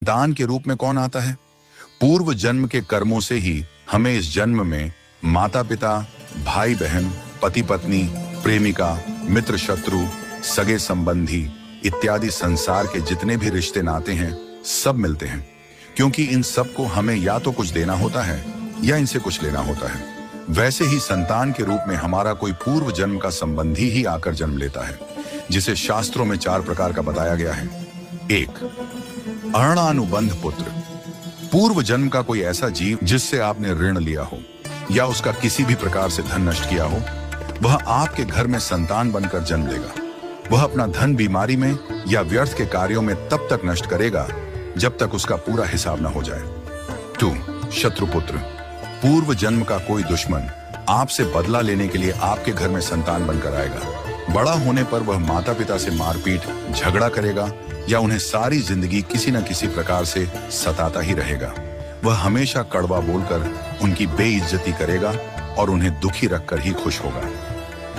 दान के रूप में कौन आता है? पूर्व जन्म के कर्मों से ही हमें इस जन्म में माता पिता, भाई बहन, पति पत्नी, प्रेमिका, मित्र शत्रु, सगे संबंधी इत्यादि संसार के जितने भी रिश्ते नाते हैं सब मिलते हैं, क्योंकि इन सबको हमें या तो कुछ देना होता है या इनसे कुछ लेना होता है। वैसे ही संतान के रूप में हमारा कोई पूर्व जन्म का संबंधी ही आकर जन्म लेता है, जिसे शास्त्रों में 4 प्रकार का बताया गया है। 1. अरणानुबंध पुत्र। पूर्व जन्म का कोई ऐसा जीव जिससे आपने ऋण लिया हो या उसका किसी भी प्रकार से धन नष्ट किया हो, वह आपके घर में संतान बनकर जन्म लेगा। वह अपना धन बीमारी में या व्यर्थ के कार्यों में तब तक नष्ट करेगा जब तक उसका पूरा हिसाब न हो जाए। 2. शत्रुपुत्र। पूर्व जन्म का कोई दुश्मन आपसे बदला लेने के लिए आपके घर में संतान बनकर आएगा। बड़ा होने पर वह माता पिता से मारपीट, झगड़ा करेगा या उन्हें सारी जिंदगी किसी न किसी प्रकार से सताता ही रहेगा। वह हमेशा कड़वा बोलकर उनकी बेइज्जती करेगा और उन्हें दुखी रखकर ही खुश होगा।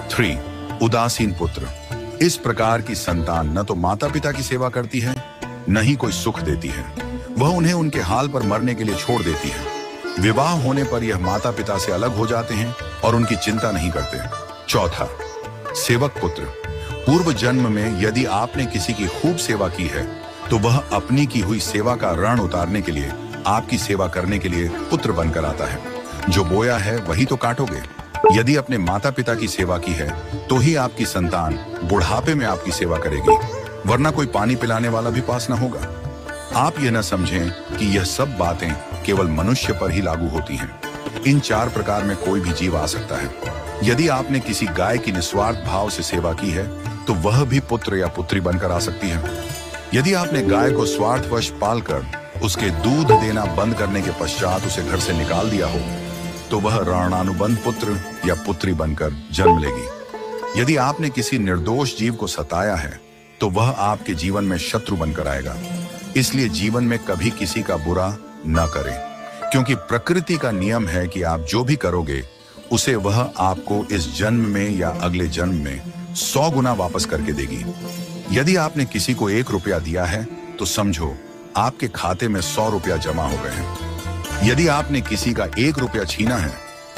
3. उदासीन पुत्र। इस प्रकार की संतान न तो माता पिता की सेवा करती है, न ही कोई सुख देती है। वह उन्हें उनके हाल पर मरने के लिए छोड़ देती है। विवाह होने पर यह माता पिता से अलग हो जाते हैं और उनकी चिंता नहीं करते। 4. सेवक पुत्र। पूर्व जन्म में यदि आपने किसी की खूब सेवा की है तो वह अपनी की हुई सेवा का ऋण उतारने के लिए आपकी सेवा करने के लिए पुत्र बनकर आता है। जो बोया है वही तो काटोगे। यदि अपने माता पिता की सेवा की है तो ही आपकी संतान बुढ़ापे में आपकी सेवा करेगी, वरना कोई पानी पिलाने वाला भी पास न होगा। आप यह न समझें कि यह सब बातें केवल मनुष्य पर ही लागू होती हैं। इन 4 प्रकार में कोई भी जीव आ सकता है। यदि आपने किसी गाय की निस्वार्थ भाव से सेवा की है तो वह भी पुत्र या पुत्री बनकर आ सकती है। यदि आपने गाय को स्वार्थवश पालकर उसके दूध देना बंद करने के पश्चात उसे घर से निकाल दिया हो तो वह ऋणानुबंध पुत्र या पुत्री बनकर जन्म लेगी। यदि आपने किसी निर्दोष जीव को सताया है तो वह आपके जीवन में शत्रु बनकर आएगा। इसलिए जीवन में कभी किसी का बुरा न करें, क्योंकि प्रकृति का नियम है कि आप जो भी करोगे उसे वह आपको इस जन्म में या अगले जन्म में 100 गुना वापस करके देगी। यदि आपने किसी को 1 रुपया दिया है तो समझो आपके खाते में 100 रुपया जमा हो गए हैं। यदि आपने किसी का 1 रुपया छीना है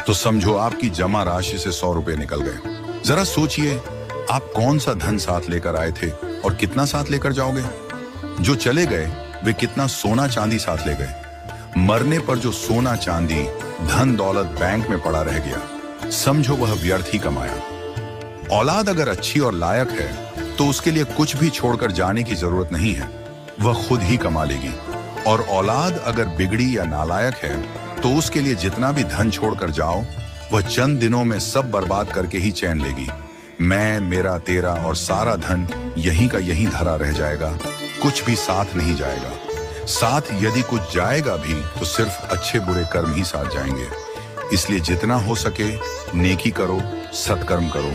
तो समझो आपकी जमा राशि से 100 रुपये निकल गए। जरा सोचिए, आप कौन सा धन साथ लेकर आए थे और कितना साथ लेकर जाओगे? जो चले गए वे कितना सोना चांदी साथ ले गए? मरने पर जो सोना चांदी धन दौलत बैंक में पड़ा रह गया, समझो वह व्यर्थ ही कमाया। औलाद अगर अच्छी और लायक है तो उसके लिए कुछ भी छोड़कर जाने की जरूरत नहीं है, वह खुद ही कमा लेगी। और औलाद अगर बिगड़ी या नालायक है तो उसके लिए जितना भी धन छोड़कर जाओ वह चंद दिनों में सब बर्बाद करके ही चैन लेगी। मैं, मेरा, तेरा और सारा धन यहीं का यहीं धरा रह जाएगा, कुछ भी साथ नहीं जाएगा। साथ यदि कुछ जाएगा भी तो सिर्फ अच्छे बुरे कर्म ही साथ जाएंगे। इसलिए जितना हो सके नेकी करो, सत्कर्म करो।